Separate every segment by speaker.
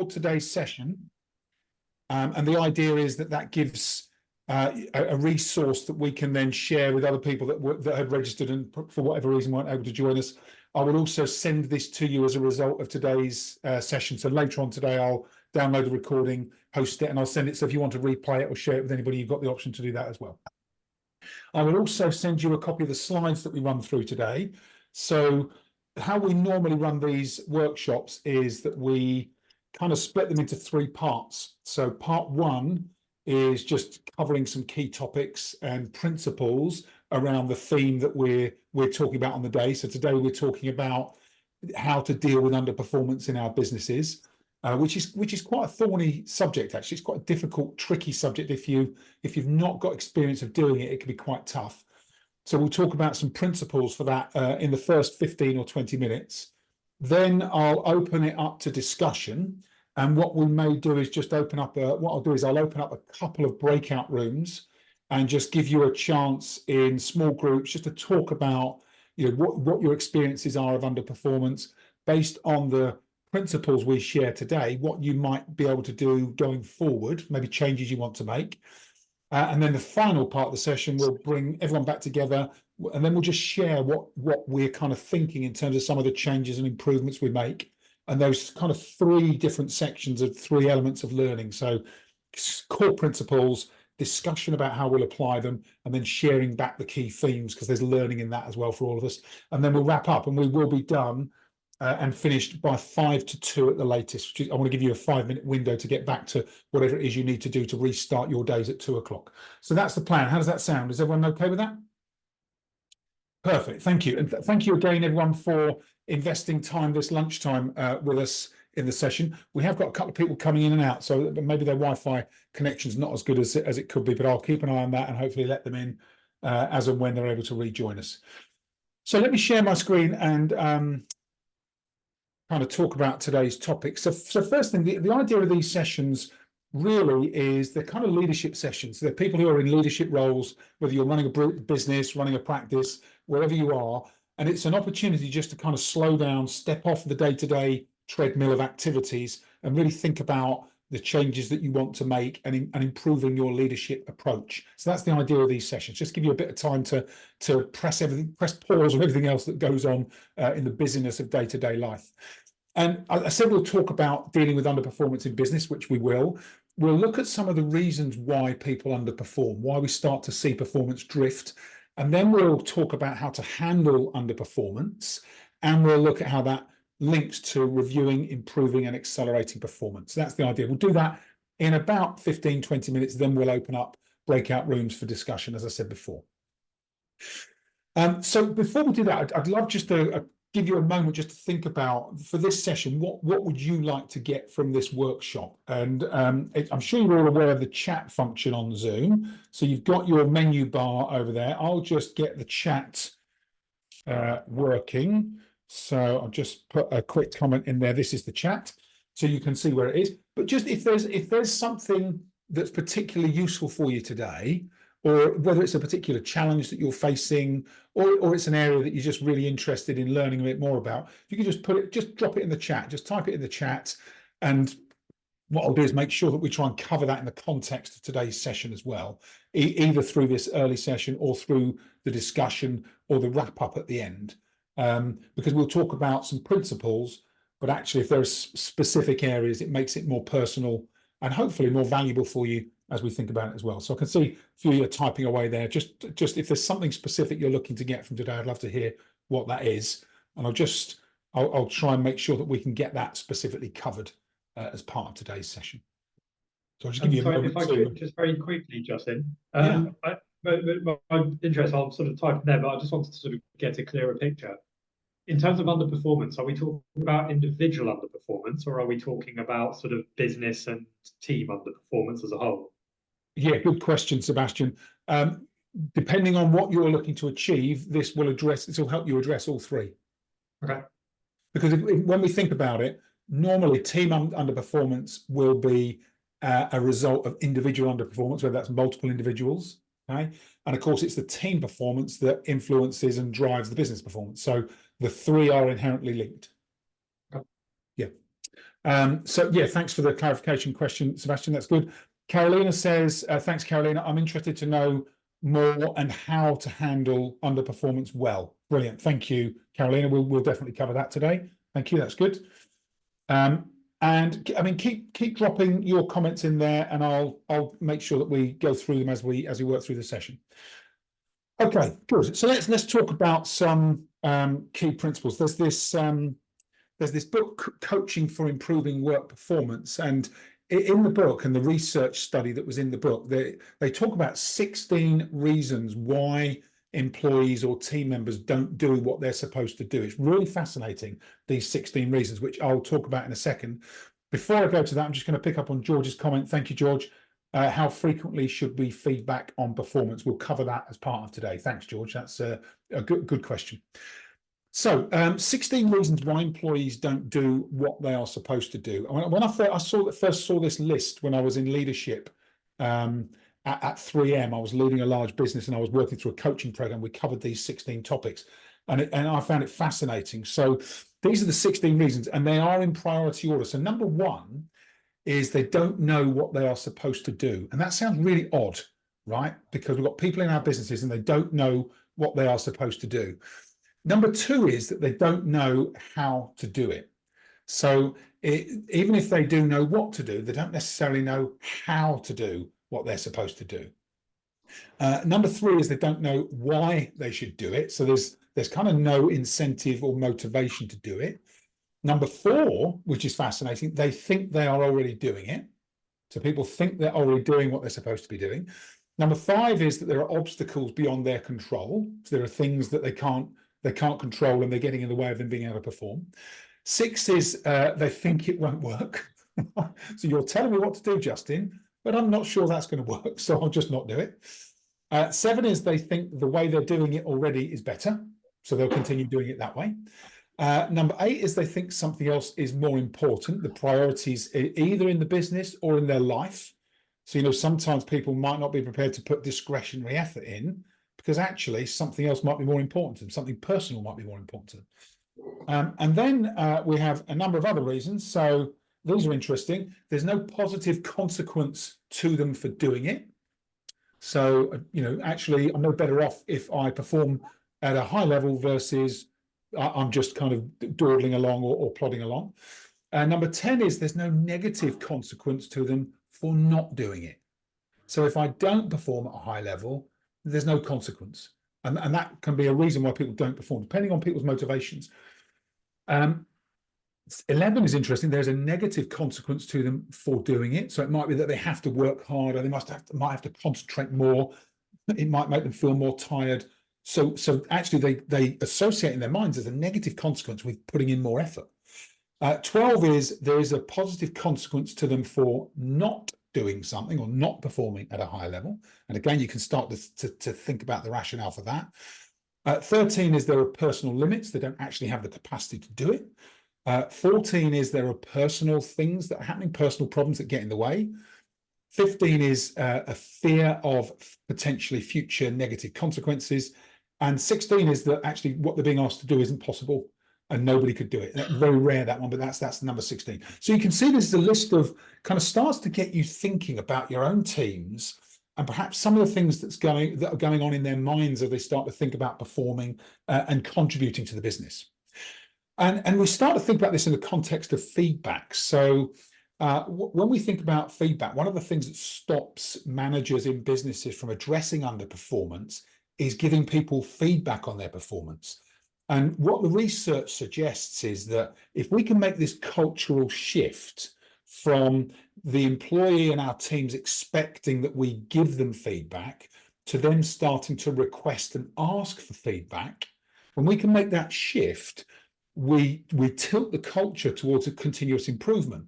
Speaker 1: today's session, and the idea is that gives a resource that we can then share with other people that had registered and for whatever reason weren't able to join us. I will also send this to you as a result of today's session. So later on today, I'll download the recording, host it, and I'll send it. So if you want to replay it or share it with anybody, you've got the option to do that as well. I will also send you a copy of the slides that we run through today. So how we normally run these workshops is that we kind of split them into three parts. So part one is just covering some key topics and principles around the theme that we're talking about on the day. So today we're talking about how to deal with underperformance in our businesses, which is quite a thorny subject. Actually, it's quite a difficult, tricky subject. If you've not got experience of doing it, it can be quite tough. So we'll talk about some principles for that in the first 15 or 20 minutes. Then I'll open it up to discussion. And what we may do is just open up I'll open up a couple of breakout rooms and just give you a chance in small groups just to talk about what your experiences are of underperformance based on the principles we share today, what you might be able to do going forward, maybe changes you want to make. And then the final part of the session will bring everyone back together, and then we'll just share what we're kind of thinking in terms of some of the changes and improvements we make. And those kind of three different sections of three elements of learning. So core principles, discussion about how we'll apply them, and then sharing back the key themes, because there's learning in that as well for all of us. And then we'll wrap up, and we will be done and finished by 1 to 2 at the latest. I want to give you a 5-minute window to get back to whatever it is you need to do to restart your days at 2 o'clock. So that's the plan. How does that sound? Is everyone okay with that? Perfect. Thank you. And thank you again, everyone, for investing time this lunchtime with us in the session. We have got a couple of people coming in and out, so maybe their Wi-Fi connection's not as good as it could be, but I'll keep an eye on that and hopefully let them in as and when they're able to rejoin us. So let me share my screen and kind of talk about today's topic. So first thing, the idea of these sessions really is they're kind of leadership sessions. They're people who are in leadership roles, whether you're running a business, running a practice, wherever you are. And it's an opportunity just to kind of slow down, step off the day-to-day treadmill of activities and really think about the changes that you want to make and improving your leadership approach. So that's the idea of these sessions. Just give you a bit of time to press pause on everything else that goes on in the busyness of day-to-day life. And I said we'll talk about dealing with underperformance in business, which we will. We'll look at some of the reasons why people underperform, why we start to see performance drift. And then we'll talk about how to handle underperformance. And we'll look at how that links to reviewing, improving, and accelerating performance. That's the idea. We'll do that in about 15, 20 minutes. Then we'll open up breakout rooms for discussion, as I said before. So before we do that, I'd love just to give you a moment just to think about, for this session, what would you like to get from this workshop? And I'm sure you're all aware of the chat function on Zoom. So you've got your menu bar over there. I'll just get the chat working. So I'll just put a quick comment in there. This is the chat, so you can see where it is. But just if there's something that's particularly useful for you today, or whether it's a particular challenge that you're facing, or it's an area that you're just really interested in learning a bit more about, you can just drop it in the chat, just type it in the chat. And what I'll do is make sure that we try and cover that in the context of today's session as well, either through this early session or through the discussion or the wrap up at the end. Because we'll talk about some principles, but actually if there are specific areas, it makes it more personal and hopefully more valuable for you as we think about it as well. So I can see a few of you are typing away there. Just if there's something specific you're looking to get from today, I'd love to hear what that is. And I'll try and make sure that we can get that specifically covered as part of today's session. So I'll just give you a moment.
Speaker 2: If I could just very quickly, Justin.
Speaker 1: Yeah.
Speaker 2: My interest, I'll sort of type there, but I just wanted to sort of get a clearer picture. In terms of underperformance, are we talking about individual underperformance, or are we talking about sort of business and team underperformance as a whole?
Speaker 1: Yeah, good question, Sebastian. Depending on what you're looking to achieve, this will help you address all three.
Speaker 2: Okay.
Speaker 1: Because when we think about it, normally team underperformance will be a result of individual underperformance, whether that's multiple individuals. Okay. And of course, it's the team performance that influences and drives the business performance. So the three are inherently linked.
Speaker 2: Okay.
Speaker 1: Yeah. So yeah, thanks for the clarification question, Sebastian. That's good. Carolina says, thanks, Carolina. I'm interested to know more and how to handle underperformance well. Brilliant. Thank you, Carolina. We'll definitely cover that today. Thank you. That's good. And I mean, keep dropping your comments in there, and I'll make sure that we go through them as we work through the session. Okay, good. So let's talk about some key principles. There's this book, Coaching for Improving Work Performance, and in the book and the research study that was in the book, they talk about 16 reasons why employees or team members don't do what they're supposed to do. It's really fascinating, these 16 reasons, which I'll talk about in a second. Before I go to that, I'm just going to pick up on George's comment. Thank you, George. How frequently should we feedback on performance? We'll cover that as part of today. Thanks, George. That's a good question. So 16 reasons why employees don't do what they are supposed to do. When I first saw this list when I was in leadership at 3M, I was leading a large business and I was working through a coaching program. We covered these 16 topics and I found it fascinating. So these are the 16 reasons and they are in priority order. So number one is they don't know what they are supposed to do. And that sounds really odd, right? Because we've got people in our businesses and they don't know what they are supposed to do. Number two is that they don't know how to do it. So even if they do know what to do, they don't necessarily know how to do what they're supposed to do. Number three is they don't know why they should do it. So there's kind of no incentive or motivation to do it. Number four, which is fascinating, they think they are already doing it. So people think they're already doing what they're supposed to be doing. Number five is that there are obstacles beyond their control. So there are things that they can't control and they're getting in the way of them being able to perform. Six is they think it won't work. So you're telling me what to do, Justin, but I'm not sure that's going to work, so I'll just not do it. Seven is they think the way they're doing it already is better, so they'll continue doing it that way. Number eight is they think something else is more important, the priorities either in the business or in their life. So, sometimes people might not be prepared to put discretionary effort in because actually something else might be more important to them, something personal might be more important to them. And then we have a number of other reasons. So these are interesting. There's no positive consequence to them for doing it. So, actually, I'm no better off if I perform at a high level versus I'm just kind of dawdling along or plodding along. Number 10 is there's no negative consequence to them for not doing it. So if I don't perform at a high level, there's no consequence. And that can be a reason why people don't perform, depending on people's motivations. 11 is interesting. There's a negative consequence to them for doing it. So it might be that they have to work harder. They might have to concentrate more. It might make them feel more tired. So actually they associate in their minds as a negative consequence with putting in more effort. 12 is there is a positive consequence to them for not doing something or not performing at a high level. And again, you can start to think about the rationale for that. 13 is there are personal limits. They don't actually have the capacity to do it. 14 is there are personal things that are happening, personal problems that get in the way. 15 is a fear of potentially future negative consequences. And 16 is that actually what they're being asked to do isn't possible and nobody could do it. Very rare, that one, but that's number 16. So you can see this is a list of kind of starts to get you thinking about your own teams and perhaps some of the things that are going on in their minds as they start to think about performing and contributing to the business. And we start to think about this in the context of feedback. So when we think about feedback, one of the things that stops managers in businesses from addressing underperformance is giving people feedback on their performance. And what the research suggests is that if we can make this cultural shift from the employee and our teams expecting that we give them feedback to them starting to request and ask for feedback, when we can make that shift, we tilt the culture towards a continuous improvement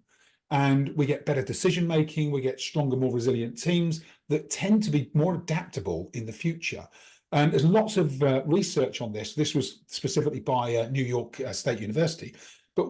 Speaker 1: and we get better decision making, we get stronger, more resilient teams that tend to be more adaptable in the future. And there's lots of research on this. This was specifically by New York State University. But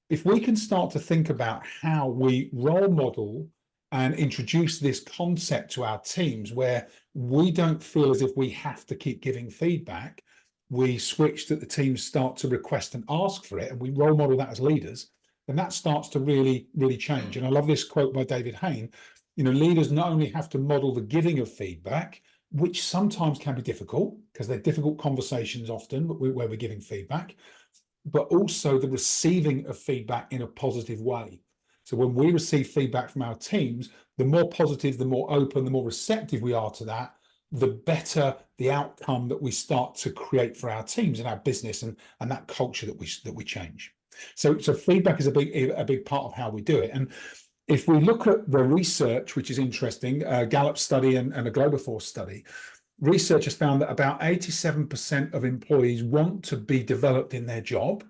Speaker 1: if we can start to think about how we role model and introduce this concept to our teams where we don't feel as if we have to keep giving feedback, we switch that the teams start to request and ask for it, and we role model that as leaders, then that starts to really, really change. And I love this quote by David Hayne. Leaders not only have to model the giving of feedback, which sometimes can be difficult because they're difficult conversations often where we're giving feedback, but also the receiving of feedback in a positive way. So when we receive feedback from our teams, the more positive, the more open, the more receptive we are to that, the better the outcome that we start to create for our teams and our business and that culture that we change. So feedback is a big part of how we do it. And if we look at the research, which is interesting, a Gallup study and a Globoforce study, researchers found that about 87% of employees want to be developed in their job,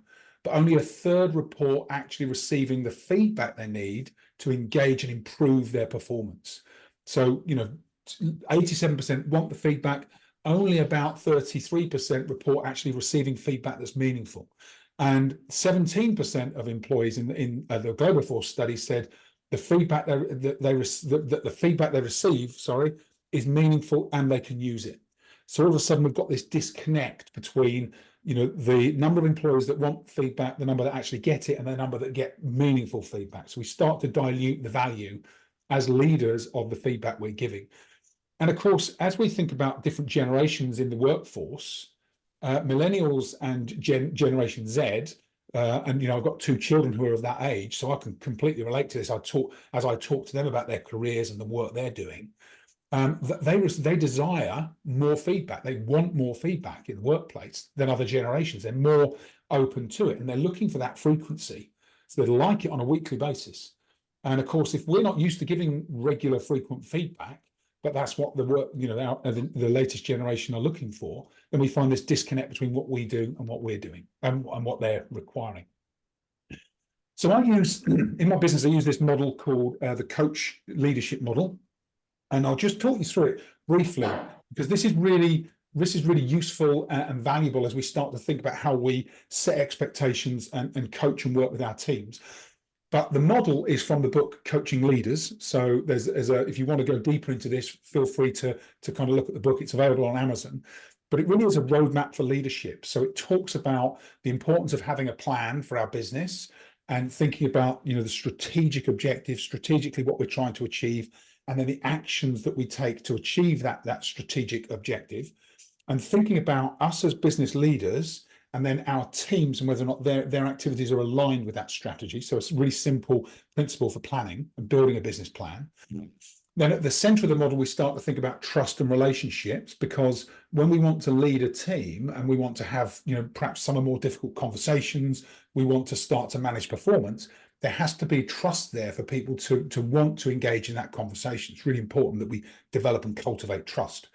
Speaker 1: but only a third report actually receiving the feedback they need to engage and improve their performance. So, 87% want the feedback, only about 33% report actually receiving feedback that's meaningful. And 17% of employees in the Globoforce study said the feedback the feedback they receive, is meaningful and they can use it. So all of a sudden we've got this disconnect between the number of employees that want feedback, the number that actually get it, and the number that get meaningful feedback. So we start to dilute the value as leaders of the feedback we're giving. And of course, as we think about different generations in the workforce, millennials and Generation Z, and I've got two children who are of that age, so I can completely relate to this. As I talk to them about their careers and the work they're doing. They desire more feedback. They want more feedback in the workplace than other generations. They're more open to it, and they're looking for that frequency. So they like it on a weekly basis. And of course, if we're not used to giving regular, frequent feedback, but that's what the latest generation are looking for, then we find this disconnect between what we do and what we're doing and what they're requiring. So I use, in my business, I use this model called the coach leadership model. And I'll just talk you through it briefly, because this is really useful and valuable as we start to think about how we set expectations and coach and work with our teams. But the model is from the book Coaching Leaders. So if you want to go deeper into this, feel free to kind of look at the book. It's available on Amazon. But it really is a roadmap for leadership. So it talks about the importance of having a plan for our business and thinking about the strategic objectives, strategically what we're trying to achieve, and then the actions that we take to achieve that strategic objective, and thinking about us as business leaders and then our teams and whether or not their activities are aligned with that strategy. So it's a really simple principle for planning and building a business plan. Then at the center of the model, we start to think about trust and relationships, because when we want to lead a team and we want to have, perhaps some of more difficult conversations, we want to start to manage performance, there has to be trust there for people to want to engage in that conversation. It's really important that we develop and cultivate trust.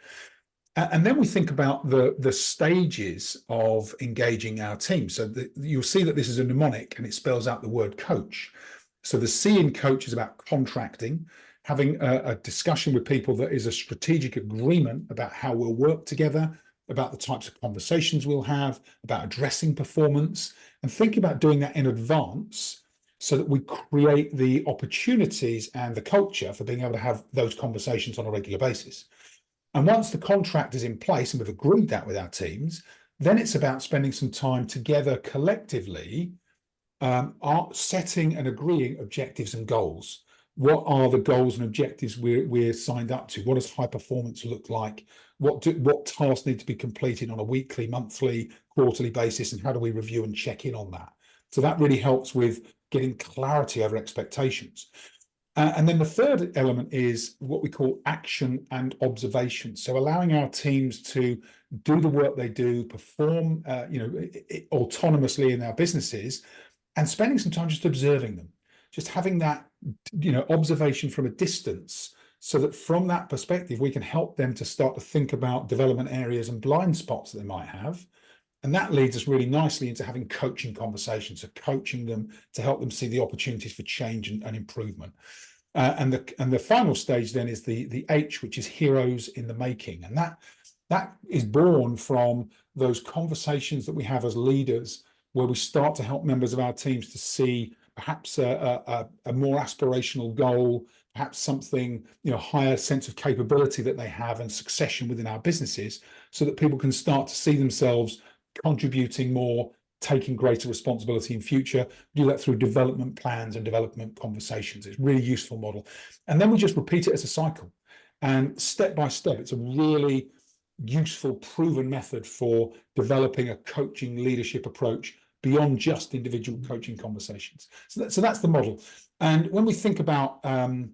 Speaker 1: And then we think about the stages of engaging our team. So you'll see that this is a mnemonic and it spells out the word coach. So the C in coach is about contracting, having a discussion with people that is a strategic agreement about how we'll work together, about the types of conversations we'll have, about addressing performance, and thinking about doing that in advance so that we create the opportunities and the culture for being able to have those conversations on a regular basis. And once the contract is in place and we've agreed that with our teams, then it's about spending some time together collectively, setting and agreeing objectives and goals. What are the goals and objectives we're signed up to? What does high performance look like? What tasks need to be completed on a weekly, monthly, quarterly basis, and how do we review and check in on that? So that really helps with getting clarity over expectations. And then the third element is what we call action and observation. So allowing our teams to do the work they do, perform, autonomously in our businesses, and spending some time just observing them, just having that, observation from a distance, so that from that perspective, we can help them to start to think about development areas and blind spots that they might have. And that leads us really nicely into having coaching conversations, so coaching them to help them see the opportunities for change and improvement. And the final stage then is the H, which is heroes in the making. And that is born from those conversations that we have as leaders, where we start to help members of our teams to see perhaps a more aspirational goal, perhaps something, higher sense of capability that they have and succession within our businesses, so that people can start to see themselves contributing more taking greater responsibility in future. We do that through development plans and development conversations. It's a really useful model. And then we just repeat it as a cycle. And step by step, it's a really useful, proven method for developing a coaching leadership approach beyond just individual coaching conversations. So that's the model. And when we think about kind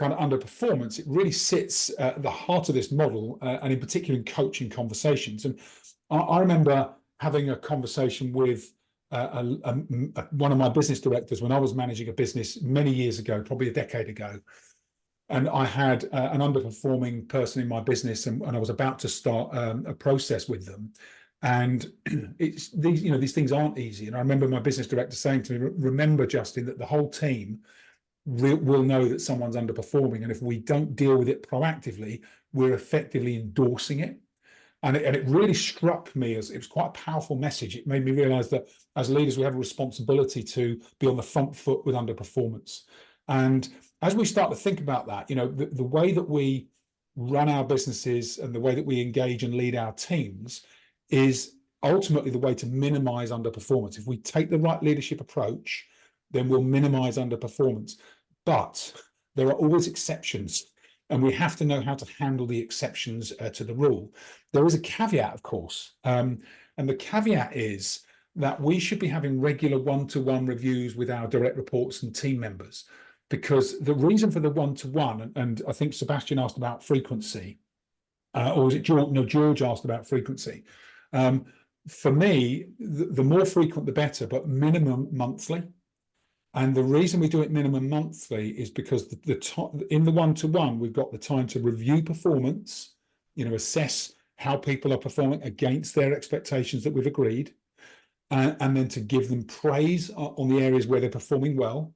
Speaker 1: of underperformance, it really sits at the heart of this model, and in particular in coaching conversations. And I remember having a conversation with one of my business directors when I was managing a business many years ago, probably a decade ago. And I had an underperforming person in my business, and I was about to start a process with them. And it's these things aren't easy. And I remember my business director saying to me, "Remember, Justin, that the whole team will know that someone's underperforming, and if we don't deal with it proactively, we're effectively endorsing it." And it really struck me as it was quite a powerful message. It made me realize that as leaders, we have a responsibility to be on the front foot with underperformance. And as we start to think about that, the way that we run our businesses and the way that we engage and lead our teams is ultimately the way to minimize underperformance. If we take the right leadership approach, then we'll minimize underperformance. But there are always exceptions, and we have to know how to handle the exceptions to the rule. There is a caveat, of course, and the caveat is that we should be having regular one-to-one reviews with our direct reports and team members, because the reason for the one-to-one, and I think Sebastian asked about frequency, or was it George? No, George asked about frequency. For me, the more frequent, the better, but minimum monthly. And the reason we do it minimum monthly is because in the one-to-one, we've got the time to review performance, assess how people are performing against their expectations that we've agreed, and then to give them praise on the areas where they're performing well,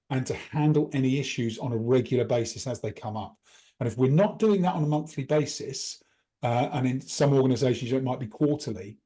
Speaker 1: and to handle any issues on a regular basis as they come up. And if we're not doing that on a monthly basis, and in some organizations it might be quarterly,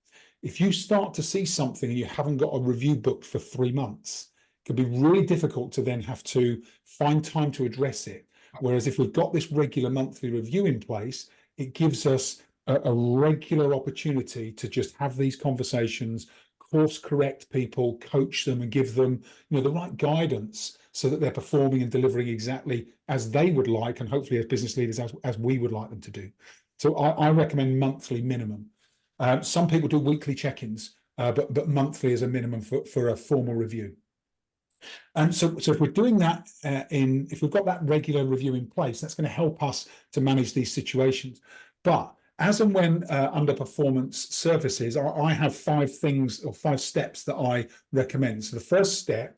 Speaker 1: if you start to see something and you haven't got a review booked for 3 months, it can be really difficult to then have to find time to address it. Whereas if we've got this regular monthly review in place, it gives us a regular opportunity to just have these conversations, course correct people, coach them, and give them the right guidance so that they're performing and delivering exactly as they would like, and hopefully as business leaders as we would like them to do. So I recommend monthly minimum. Some people do weekly check-ins, but monthly is a minimum for a formal review. And so if we're doing that, if we've got that regular review in place, that's going to help us to manage these situations. But as and when underperformance surfaces, I have 5 things or 5 steps that I recommend. So the first step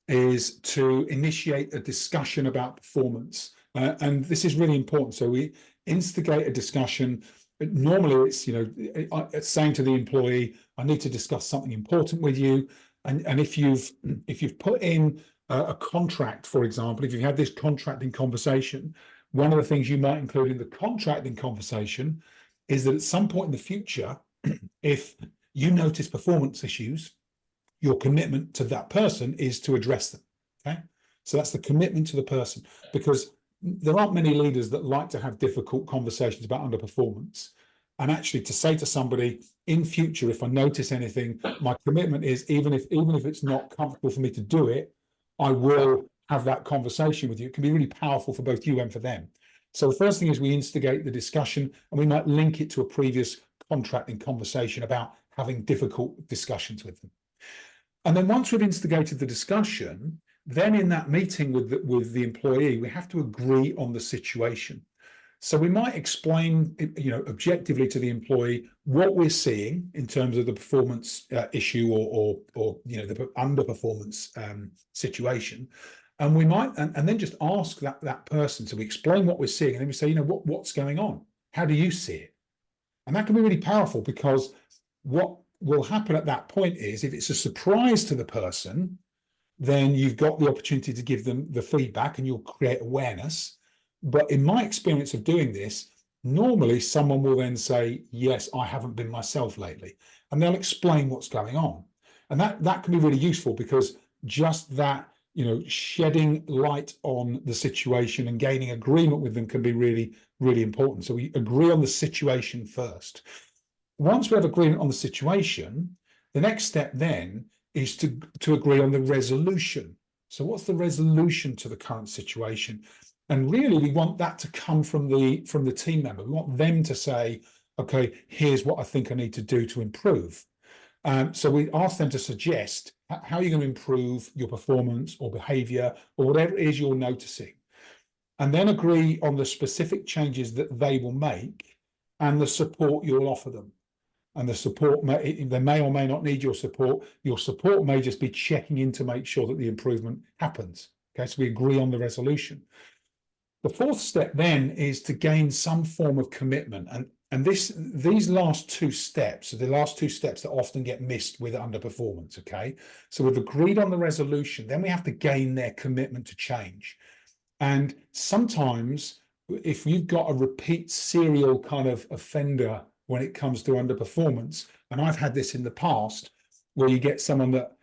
Speaker 1: is to initiate a discussion about performance. And this is really important. So we instigate a discussion. Normally it's saying to the employee, "I need to discuss something important with you." And if you've put in a contract, for example, if you've had this contracting conversation, one of the things you might include in the contracting conversation is that at some point in the future, if you notice performance issues, your commitment to that person is to address them. Okay, so that's the commitment to the person, because there aren't many leaders that like to have difficult conversations about underperformance. And actually, to say to somebody, in future, if I notice anything, my commitment is, even if it's not comfortable for me to do it, I will have that conversation with you. It can be really powerful for both you and for them. So the first thing is we instigate the discussion, and we might link it to a previous contracting conversation about having difficult discussions with them. And then once we've instigated the discussion, then in that meeting with the employee, we have to agree on the situation. So we might explain, objectively to the employee what we're seeing in terms of the performance issue or the underperformance situation, and we might and then just ask that person to explain what we're seeing, and then we say, what's going on? How do you see it? And that can be really powerful, because what will happen at that point is, if it's a surprise to the person, then you've got the opportunity to give them the feedback and you'll create awareness. But in my experience of doing this, normally someone will then say, "Yes, I haven't been myself lately," and they'll explain what's going on. And that can be really useful, because just that, shedding light on the situation and gaining agreement with them can be really, really important. So we agree on the situation first. Once we have agreement on the situation, The next step then is to agree on the resolution. So what's the resolution to the current situation? And really, we want that to come from the team member. We want them to say, okay, here's what I think I need to do to improve. So we ask them to suggest how are you going to improve your performance or behavior or whatever it is you're noticing, and then agree on the specific changes that they will make and the support you'll offer them. And the support, they may or may not need your support. Your support may just be checking in to make sure that the improvement happens. Okay, so we agree on the resolution. The fourth step then is to gain some form of commitment. And these last two steps are the last two steps that often get missed with underperformance. Okay, so we've agreed on the resolution, then we have to gain their commitment to change. And sometimes if you've got a repeat serial kind of offender when it comes to underperformance, and I've had this in the past, where you get someone that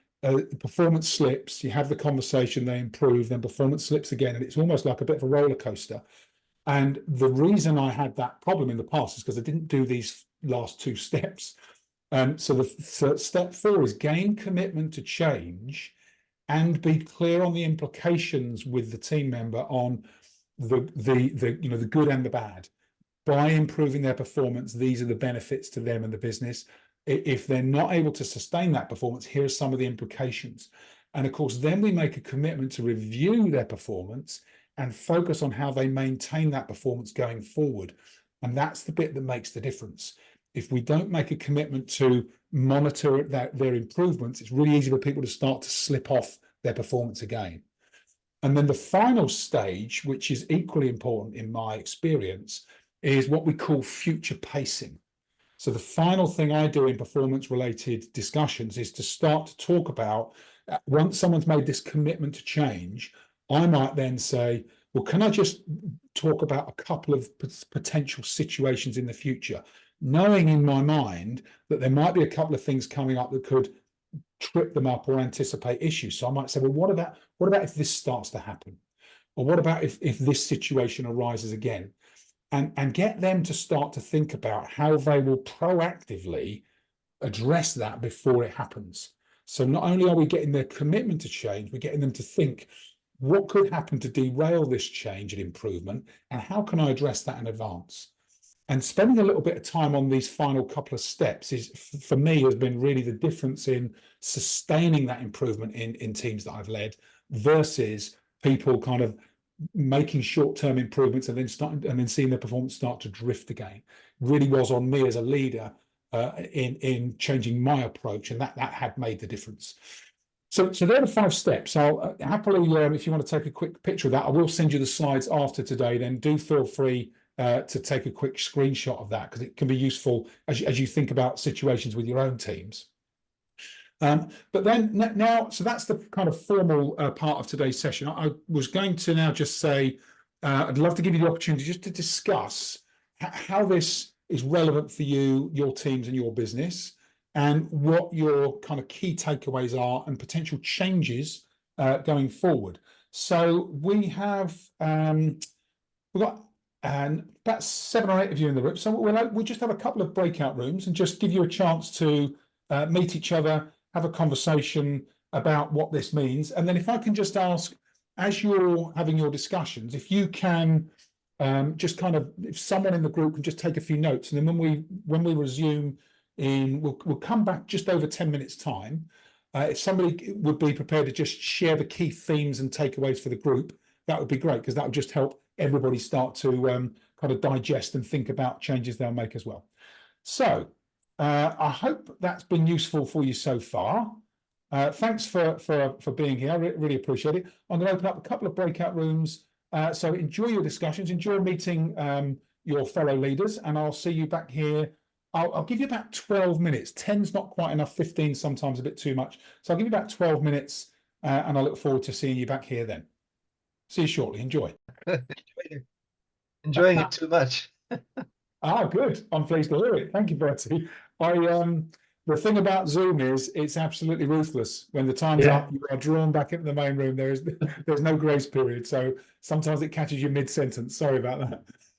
Speaker 1: performance slips, you have the conversation, they improve, then performance slips again, and it's almost like a bit of a roller coaster. And the reason I had that problem in the past is because I didn't do these last two steps. So step 4 is gain commitment to change and be clear on the implications with the team member on the good and the bad. By improving their performance, these are the benefits to them and the business. If they're not able to sustain that performance, here are some of the implications. And of course, then we make a commitment to review their performance and focus on how they maintain that performance going forward. And that's the bit that makes the difference. If we don't make a commitment to monitor their improvements, it's really easy for people to start to slip off their performance again. And then the final stage, which is equally important in my experience, is what we call future pacing. So the final thing I do in performance-related discussions is to start to talk about, once someone's made this commitment to change, I might then say, well, can I just talk about a couple of potential situations in the future, knowing in my mind that there might be a couple of things coming up that could trip them up or anticipate issues. So I might say, well, what about if this starts to happen? Or what about if this situation arises again? And get them to start to think about how they will proactively address that before it happens. So not only are we getting their commitment to change, we're getting them to think, what could happen to derail this change and improvement, and how can I address that in advance? And spending a little bit of time on these final couple of steps is, for me, has been really the difference in sustaining that improvement in teams that I've led versus people kind of making short-term improvements and then seeing their performance start to drift again. Really was on me as a leader in changing my approach, and that had made the difference. So there are the 5 steps. I'll happily, if you want to take a quick picture of that, I will send you the slides after today. Then do feel free to take a quick screenshot of that, because it can be useful as you think about situations with your own teams. But then now, so that's the kind of formal part of today's session. I was going to now just say, I'd love to give you the opportunity just to discuss how this is relevant for you, your teams and your business, and what your kind of key takeaways are and potential changes going forward. So we've got about 7 or 8 of you in the room. So we'll just have a couple of breakout rooms and just give you a chance to meet each other, have a conversation about what this means. And then if I can just ask, as you're having your discussions, if you can just kind of, if someone in the group can just take a few notes, and then when we resume we'll come back just over 10 minutes time. If somebody would be prepared to just share the key themes and takeaways for the group, that would be great, because that would just help everybody start to kind of digest and think about changes they'll make as well. So I hope that's been useful for you so far. Thanks for being here. I really appreciate it. I'm going to open up a couple of breakout rooms. So enjoy your discussions, enjoy meeting your fellow leaders, and I'll see you back here. I'll give you about 12 minutes. 10's not quite enough, 15 sometimes a bit too much. So I'll give you about 12 minutes, and I look forward to seeing you back here then. See you shortly. Enjoy.
Speaker 3: Enjoying it too much.
Speaker 1: Good. I'm pleased to hear it. Thank you, Bertie. The thing about Zoom is it's absolutely ruthless. When the time's up, you are drawn back into the main room. There's no grace period. So sometimes it catches you mid-sentence. Sorry about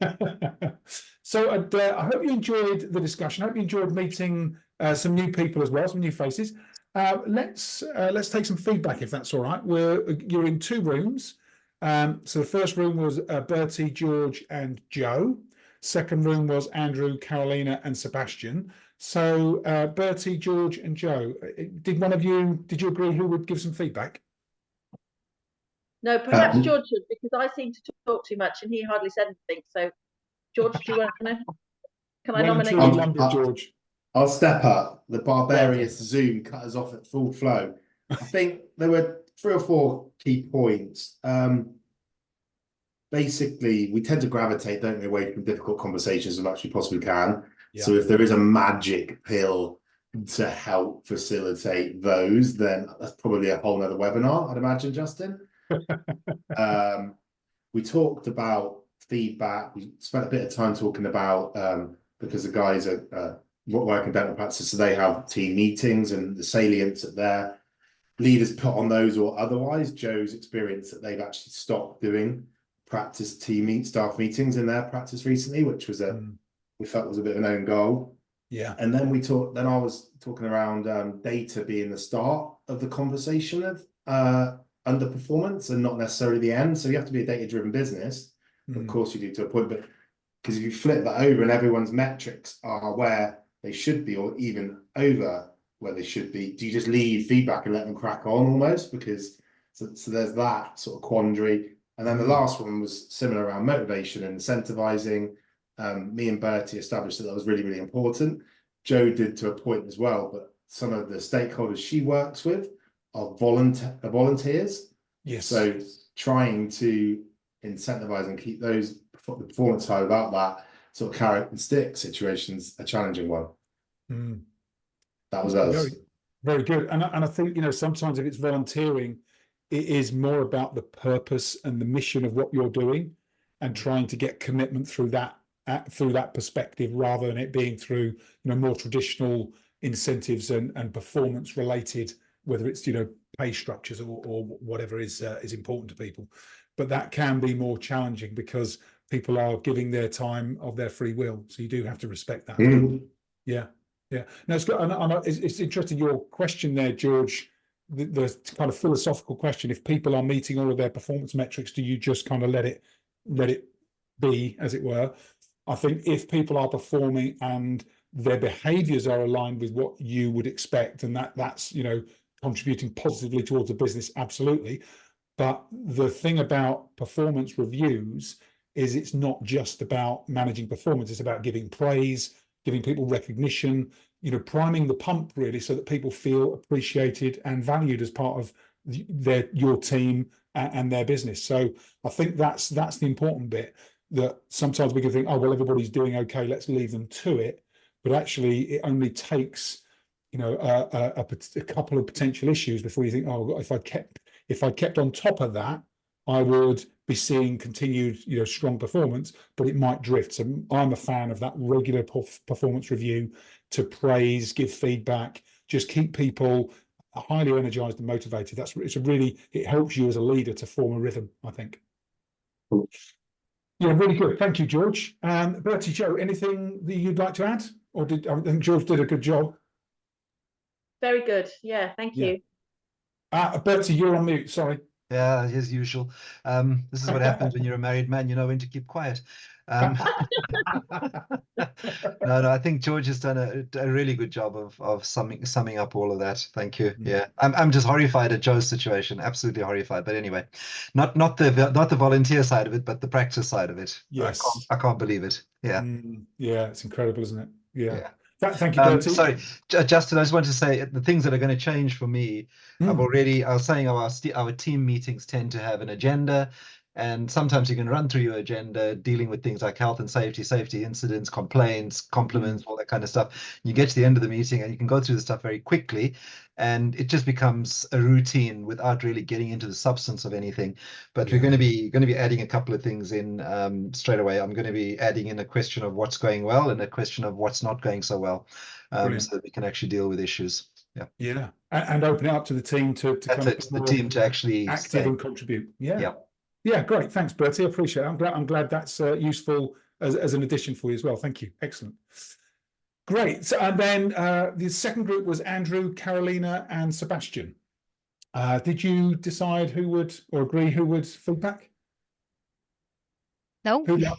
Speaker 1: that. So I hope you enjoyed the discussion. I hope you enjoyed meeting some new people as well, some new faces. Let's take some feedback if that's all right. You're in two rooms. So the first room was Bertie, George, and Joe. Second room was Andrew, Carolina, and Sebastian. So Bertie, George, and Joe, did you agree who would give some feedback?
Speaker 3: No, perhaps George should, because I seem to talk too much and he hardly said anything. So, George, do you want to? Can I nominate you?
Speaker 1: George.
Speaker 4: I'll step up. The Barbarious Zoom cut us off at full flow. I think there were 3 or 4 key points. Basically, we tend to gravitate, don't we, away from difficult conversations as much as we possibly can. Yeah. So if there is a magic pill to help facilitate those, then that's probably a whole nother webinar, I'd imagine, Justin. We talked about feedback. We spent a bit of time talking about because the guys are work in dental practice, so they have team meetings and the salience that their leaders put on those or otherwise. Joe's experience that they've actually stopped doing practice staff meetings in their practice recently, which was we felt was a bit of an own goal.
Speaker 1: Yeah.
Speaker 4: And then I was talking around data being the start of the conversation of underperformance and not necessarily the end. So you have to be a data-driven business. Of course you do to a point, but because if you flip that over and everyone's metrics are where they should be or even over where they should be, do you just leave feedback and let them crack on almost? Because so there's that sort of quandary. And then the last one was similar around motivation and incentivizing. Me and Bertie established that was really, really important. Joe did to a point as well, but some of the stakeholders she works with are volunteers.
Speaker 1: Yes.
Speaker 4: So trying to incentivize and keep the performance high without that sort of carrot and stick situation's a challenging one. That was us.
Speaker 1: Very, very good. And I think, sometimes if it's volunteering, it is more about the purpose and the mission of what you're doing and trying to get commitment through that perspective rather than it being through, more traditional incentives and performance related, whether it's, pay structures or whatever is important to people. But that can be more challenging because people are giving their time of their free will. So you do have to respect that. Yeah. Yeah. No, it's good. And it's interesting, your question there, George, the kind of philosophical question. If people are meeting all of their performance metrics, do you just kind of let it be, as it were? I think if people are performing and their behaviors are aligned with what you would expect, and that's, contributing positively towards a business, absolutely. But the thing about performance reviews is it's not just about managing performance, it's about giving praise, giving people recognition, priming the pump really so that people feel appreciated and valued as part of your team and their business. So I think that's the important bit, that sometimes we can think, oh, well, everybody's doing okay, let's leave them to it. But actually it only takes, a couple of potential issues before you think, oh, if I kept on top of that, I would be seeing continued, strong performance, but it might drift. So I'm a fan of that regular performance review to praise, give feedback, just keep people highly energized and motivated. It helps you as a leader to form a rhythm, I think. Yeah, really good. Thank you, George. Bertie, Joe, anything that you'd like to add? I think George did a good job.
Speaker 3: Very good. Yeah, thank you.
Speaker 1: Bertie, you're on mute, sorry.
Speaker 5: Yeah, as usual. This is what happens when you're a married man, you know when to keep quiet. No, I think George has done a really good job of summing up all of that. Thank you. Yeah, I'm just horrified at Joe's situation, absolutely horrified. But anyway, not the volunteer side of it, but the practice side of it.
Speaker 1: Yes,
Speaker 5: I can't believe it. Yeah,
Speaker 1: yeah, it's incredible, isn't it? Yeah. Thank you, Bertie.
Speaker 5: Sorry, Justin, I just want to say the things that are going to change for me. I was saying our team meetings tend to have an agenda, and sometimes you can run through your agenda dealing with things like health and safety incidents, complaints, compliments, all that kind of stuff. You get to the end of the meeting and you can go through the stuff very quickly, and it just becomes a routine without really getting into the substance of anything. But we're going to be adding a couple of things in straight away. I'm going to be adding in a question of what's going well and a question of what's not going so well, so that we can actually deal with issues.
Speaker 1: Yeah, and open it up to the team to kind of
Speaker 5: the team to actually
Speaker 1: active and contribute. Yeah, great. Thanks, Bertie. I appreciate it. I'm glad that's useful as an addition for you as well. Thank you. Excellent. Great. So, and then the second group was Andrew, Carolina, and Sebastian. Did you decide who would, or agree who would feedback?
Speaker 6: No,
Speaker 1: Who,
Speaker 6: we
Speaker 1: no?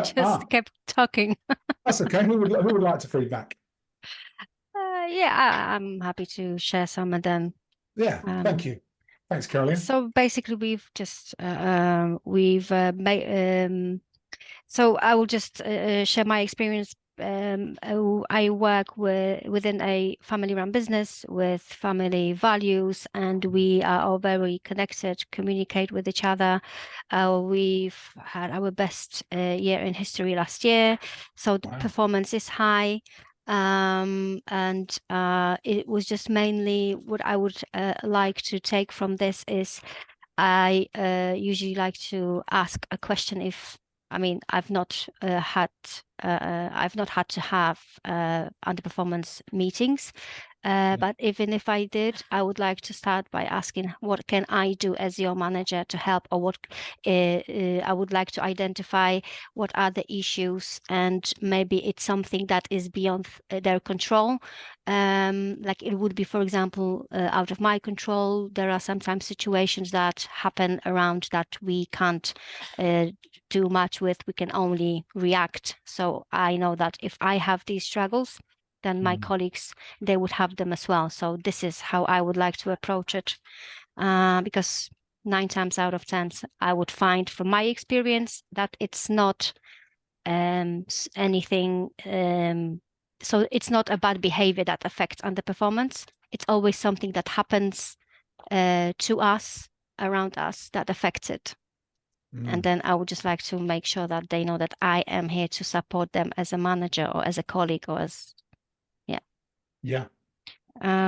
Speaker 6: just kept talking.
Speaker 1: That's okay. Who would like to feedback?
Speaker 6: Yeah, I'm happy to share some, and then
Speaker 1: Yeah, thank you. Thanks, Carolina.
Speaker 6: so basically we've just made so I will just share my experience. I work within a family-run business with family values, and we are all very connected, communicate with each other. We've had our best year in history last year, so the performance is high. And it was just mainly what I would like to take from this is I usually like to ask a question if I've not had to have underperformance meetings, but even if I did, I would like to start by asking, what can I do as your manager to help, or what I would like to identify what are the issues, and maybe it's something that is beyond their control. Like it would be, for example, out of my control. There are sometimes situations that happen around that we can't do much with. We can only react. So I know that if I have these struggles, then my colleagues, they would have them as well. So this is how I would like to approach it, because 9 times out of 10, I would find from my experience that it's not anything. So it's not a bad behavior that affects underperformance. It's always something that happens to us, around us, that affects it. And then I would just like to make sure that they know that I am here to support them as a manager or as a colleague or as,
Speaker 1: Yeah.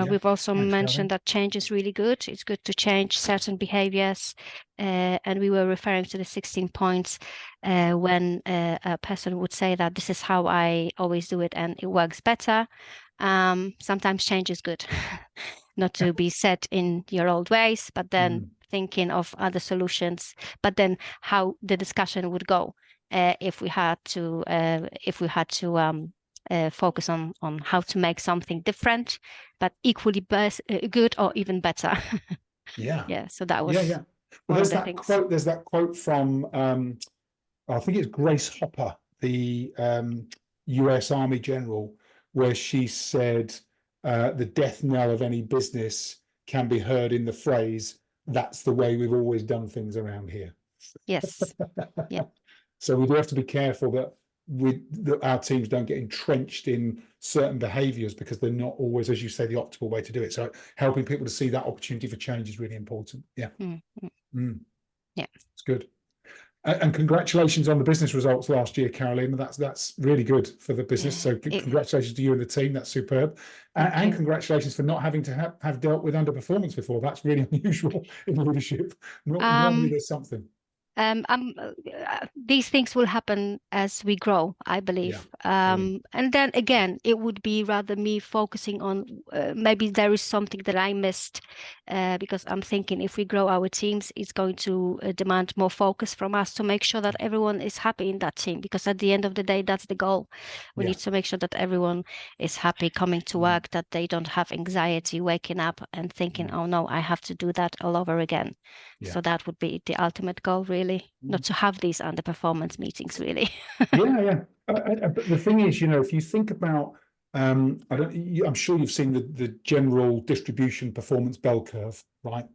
Speaker 6: We've also
Speaker 1: Thanks,
Speaker 6: mentioned that change is really good. It's good to change certain behaviors. And we were referring to the 16 points when a person would say that this is how I always do it and it works better. Sometimes change is good, not to be set in your old ways, but then thinking of other solutions, but then how the discussion would go if we had to focus on how to make something different, but equally good or even better. Yeah. So that was
Speaker 1: Well, there's that quote. There's that quote from I think it's Grace Hopper, the U.S. Army general, where she said the death knell of any business can be heard in the phrase, "That's the way we've always done things around here."
Speaker 6: Yes. Yeah.
Speaker 1: So we do have to be careful that our teams don't get entrenched in certain behaviors, because they're not always, as you say, the optimal way to do it. So helping people to see that opportunity for change is really important. Yeah.
Speaker 6: Yeah.
Speaker 1: It's good. And congratulations on the business results last year, Carolina. That's really good for the business. So congratulations to you and the team. That's superb. And congratulations for not having to have dealt with underperformance before. That's really unusual in leadership. Normally there's something.
Speaker 6: These things will happen as we grow, I believe. And then again, it would be rather me focusing on maybe there is something that I missed, because I'm thinking if we grow our teams, it's going to demand more focus from us to make sure that everyone is happy in that team, because at the end of the day, that's the goal. We need to make sure that everyone is happy coming to work, that they don't have anxiety waking up and thinking, oh no, I have to do that all over again. So that would be the ultimate goal, really, not to have these underperformance meetings, really.
Speaker 1: But the thing is, if you think about, I'm sure you've seen the general distribution performance bell curve, right?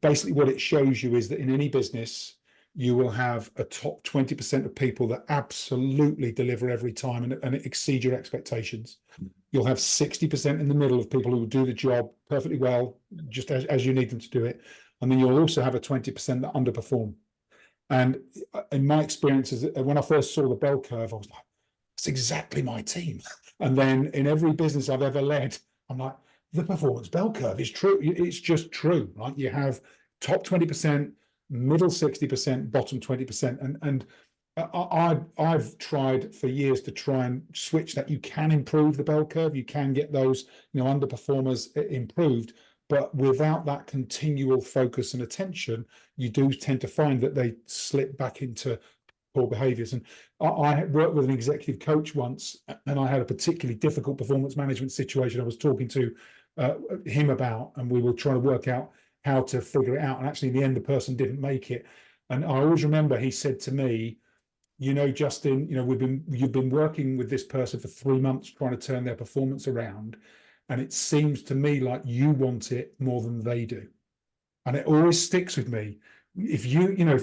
Speaker 1: Basically, what it shows you is that in any business, you will have a top 20% of people that absolutely deliver every time and exceed your expectations. You'll have 60% in the middle of people who will do the job perfectly well, just as you need them to do it. And then you'll also have a 20% that underperform. And in my experiences, when I first saw the bell curve, I was like, that's exactly my team. And then in every business I've ever led, I'm like, the performance bell curve is true. It's just true, right? You have top 20%, middle 60%, bottom 20%. And I've tried for years to try and switch that. You can improve the bell curve. You can get those, underperformers improved. But without that continual focus and attention, you do tend to find that they slip back into poor behaviors. And I worked with an executive coach once, and I had a particularly difficult performance management situation I was talking to him about, and we were trying to work out how to figure it out. And actually, in the end, the person didn't make it. And I always remember he said to me, you know, Justin, you know, you've been working with this person for 3 months trying to turn their performance around, and it seems to me like you want it more than they do. And it always sticks with me. If you know,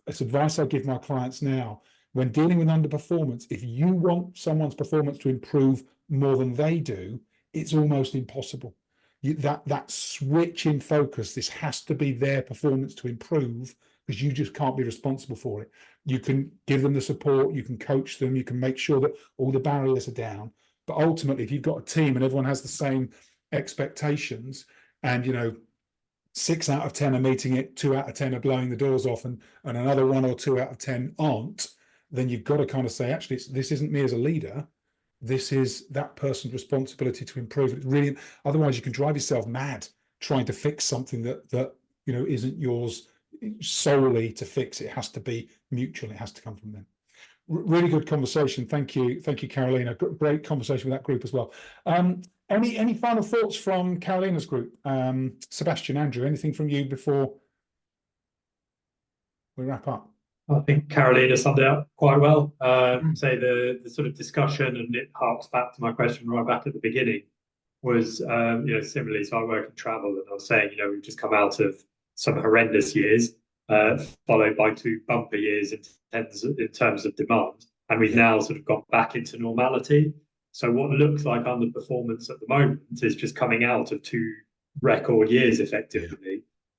Speaker 1: it's advice I give my clients now when dealing with underperformance. If you want someone's performance to improve more than they do, it's almost impossible. That switch in focus, this has to be their performance to improve, because you just can't be responsible for it. You can give them the support, you can coach them, you can make sure that all the barriers are down. But ultimately, if you've got a team and everyone has the same expectations, and, you know, 6 out of 10 are meeting it, 2 out of 10 are blowing the doors off, and another 1 or 2 out of 10 aren't, then you've got to kind of say, actually, this isn't me as a leader. This is that person's responsibility to improve. It's really, otherwise you can drive yourself mad trying to fix something that you know isn't yours solely to fix. It has to be mutual. It has to come from them. Really good conversation. Thank you, Carolina. Great conversation with that group as well. Any final thoughts from Carolina's group? Sebastian, Andrew, anything from you before we wrap up?
Speaker 2: I think Carolina summed it up quite well. Say the sort of discussion, and it harks back to my question right back at the beginning, was you know, similarly. So I work in travel, and I was saying, you know, we've just come out of some horrendous years, followed by 2 bumper years in terms of demand, and we've now sort of gone back into normality. So what looks like underperformance at the moment is just coming out of 2 record years effectively. Yeah.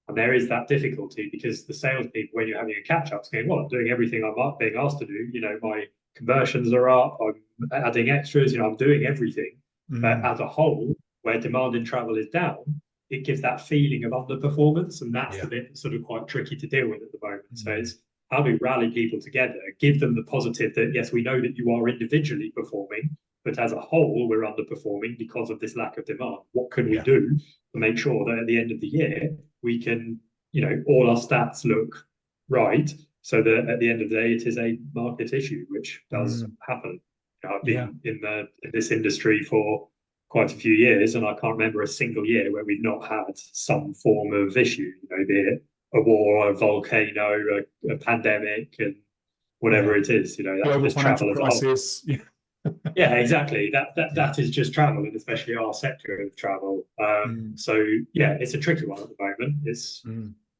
Speaker 2: And there is that difficulty, because the salespeople, when you're having a catch-up, going, well, I'm doing everything I'm being asked to do. You know, my conversions are up, I'm adding extras, you know, I'm doing everything. But as a whole, where demand in travel is down, it gives that feeling of underperformance. And that's the bit that's sort of quite tricky to deal with at the moment. So it's how do we rally people together, give them the positive that, yes, we know that you are individually performing, but as a whole, we're underperforming because of this lack of demand. What can we do to make sure that at the end of the year, we can, you know, all our stats look right, so that at the end of the day, it is a market issue, which does happen. You know, I've been in this industry for quite a few years, and I can't remember a single year where we've not had some form of issue, you know, be it a war, a volcano, a pandemic, and whatever it is, you know, that's global just travel crisis. Yeah, exactly. That is just travel, and especially our sector of travel. So yeah, it's a tricky one at the moment. It's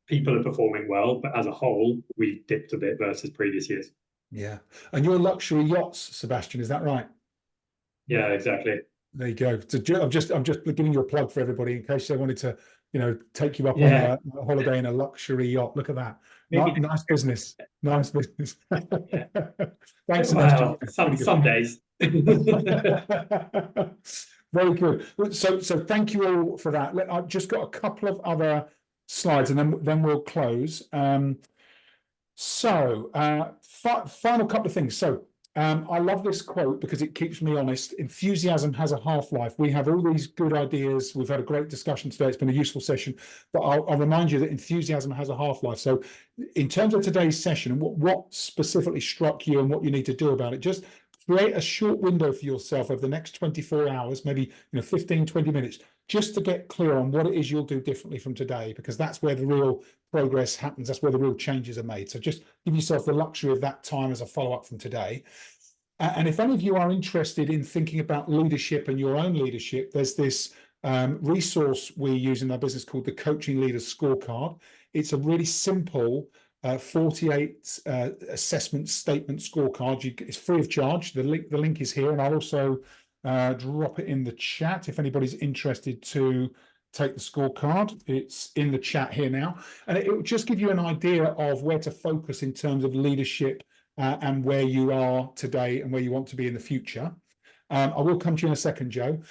Speaker 2: people are performing well, but as a whole, we've dipped a bit versus previous years.
Speaker 1: Yeah, and your luxury yachts, Sebastian, is that right?
Speaker 2: Yeah, exactly.
Speaker 1: There you go. So I'm just giving you a plug for everybody in case they wanted to, you know, take you up on a holiday in a luxury yacht. Look at that. Nice business. Nice business. Thanks, Sebastian.
Speaker 2: Some days.
Speaker 1: Very good. So thank you all for that. I've just got a couple of other slides, and then we'll close. Final couple of things. So I love this quote because it keeps me honest. Enthusiasm has a half-life. We have all these good ideas. We've had a great discussion today. It's been a useful session, but I'll remind you that enthusiasm has a half-life. So in terms of today's session and what specifically struck you and what you need to do about it, just create a short window for yourself over the next 24 hours, maybe 15, 20 minutes, just to get clear on what it is you'll do differently from today, because that's where the real progress happens. That's where the real changes are made. So just give yourself the luxury of that time as a follow-up from today. And if any of you are interested in thinking about leadership and your own leadership, there's this resource we use in our business called the Coaching Leaders Scorecard. It's a really simple 48 assessment statement scorecard. It's free of charge. The link is here, and I'll also drop it in the chat if anybody's interested to take the scorecard. It's in the chat here now, and it will just give you an idea of where to focus in terms of leadership and where you are today and where you want to be in the future. I will come to you in a second, Joe.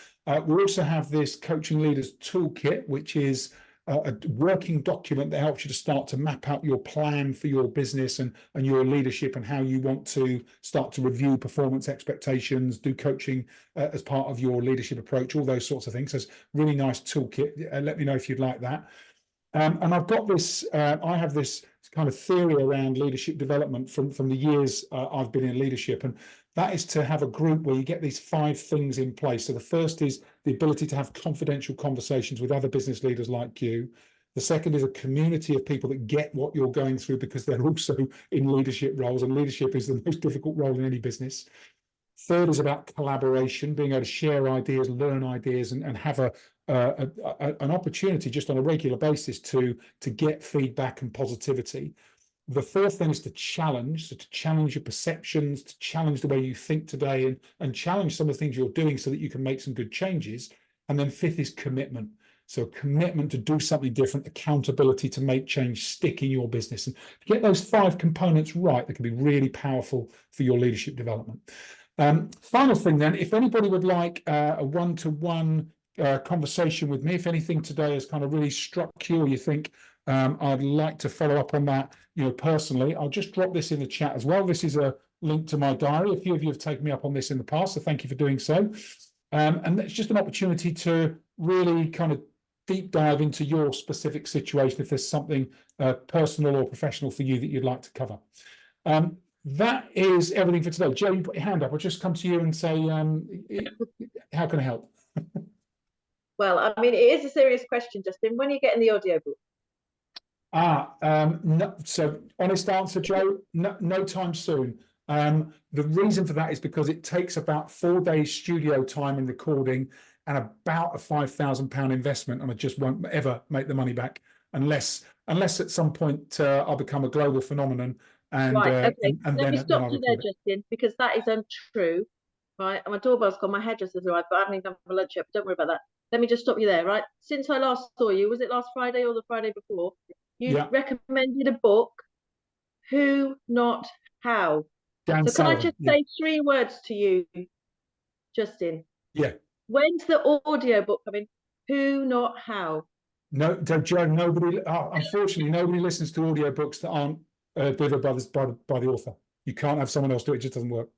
Speaker 1: We also have this Coaching Leaders Toolkit, which is a working document that helps you to start to map out your plan for your business and your leadership, and how you want to start to review performance expectations, do coaching as part of your leadership approach, all those sorts of things. So it's a really nice toolkit. Let me know if you'd like that. And I've got this, I have this kind of theory around leadership development from the years I've been in leadership. And that is to have a group where you get these 5 things in place. So the first is the ability to have confidential conversations with other business leaders like you. The second is a community of people that get what you're going through because they're also in leadership roles, and leadership is the most difficult role in any business. Third is about collaboration, being able to share ideas, learn ideas, and have an opportunity just on a regular basis to get feedback and positivity. The fourth thing is to challenge, so to challenge your perceptions, to challenge the way you think today, and challenge some of the things you're doing so that you can make some good changes. And then fifth is commitment. So commitment to do something different, accountability to make change stick in your business. And to get those 5 components right, that can be really powerful for your leadership development. Final thing then, if anybody would like a one-to-one conversation with me, if anything today has kind of really struck you, or you think I'd like to follow up on that, personally, I'll just drop this in the chat as well. This is a link to my diary. A few of you have taken me up on this in the past, so thank you for doing so. And it's just an opportunity to really kind of deep dive into your specific situation if there's something personal or professional for you that you'd like to cover. That is everything for today. Joe, you put your hand up. I'll just come to you and say, how can I help?
Speaker 3: Well, I mean, it is a serious question, Justin. When are you getting the audiobook?
Speaker 1: No, so honest answer, Joe, no time soon. The reason for that is because it takes about 4 days studio time and recording, and about a £5,000 investment, and I just won't ever make the money back unless at some point I'll become a global phenomenon. And
Speaker 3: right, okay.
Speaker 1: and
Speaker 3: Let
Speaker 1: then
Speaker 3: me stop you there,
Speaker 1: it.
Speaker 3: Justin, because that is untrue. Right, and my doorbell's gone. My hairdresser's arrived, but I haven't even done my lunch yet. But don't worry about that. Let me just stop you there. Right, since I last saw you, was it last Friday or the Friday before? You recommended a book. Who, not how.
Speaker 1: Dan
Speaker 3: so
Speaker 1: Sullivan,
Speaker 3: can I just say 3 words to you, Justin?
Speaker 1: Yeah.
Speaker 3: When's the audiobook coming? Who, not how.
Speaker 1: No, Joe, nobody, unfortunately, nobody listens to audiobooks that aren't delivered by the author. You can't have someone else do it. It just doesn't work.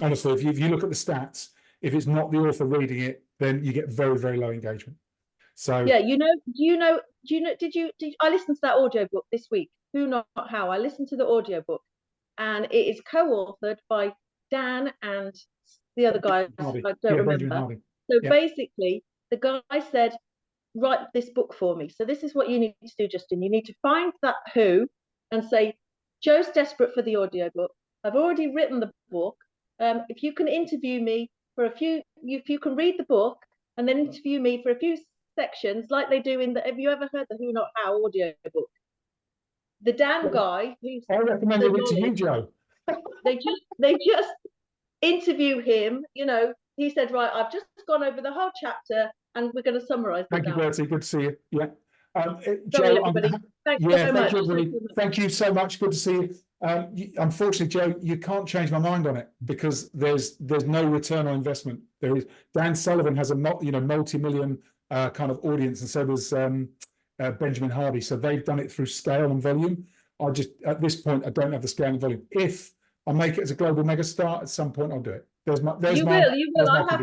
Speaker 1: Honestly, if you look at the stats, if it's not the author reading it, then you get very, very low engagement. So
Speaker 3: yeah, did I listened to that audiobook this week? Who, not how. I listened to the audiobook, and it is co-authored by Dan and the other guy, I don't remember. So basically, the guy said, write this book for me. So this is what you need to do, Justin. You need to find that who and say, Joe's desperate for the audiobook. I've already written the book. If you can interview me for if you can read the book and then interview me for a few sections, like they do in the, have you ever heard the Who Not How audiobook? The Dan guy, who's
Speaker 1: I recommend it to you, Joe.
Speaker 3: They just interview him. He said, right, I've just gone over the whole chapter and we're going to summarize.
Speaker 1: Thank you, Bertie. Good to see you. Yeah.
Speaker 3: Sorry,
Speaker 1: Joe,
Speaker 3: everybody. Thank you so much.
Speaker 1: Thank you so much. Good to see you. Unfortunately, Joe, you can't change my mind on it because there's no return on investment. There is. Dan Sullivan has a multi-million kind of audience, and so does Benjamin Hardy. So they've done it through scale and volume. At this point, I don't have the scale and volume. If I make it as a global megastar, at some point I'll do it. You will.
Speaker 3: I have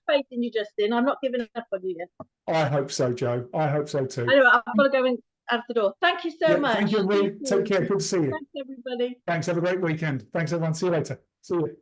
Speaker 3: faith in you, Justin. I'm not giving up on you yet.
Speaker 1: I hope so, Joe. I hope so too.
Speaker 3: Anyway, I've got to go out the door. Thank you so much.
Speaker 1: Thank you, Lee. Take care. Good to see you.
Speaker 3: Thanks, everybody.
Speaker 1: Thanks. Have a great weekend. Thanks, everyone. See you later. See you.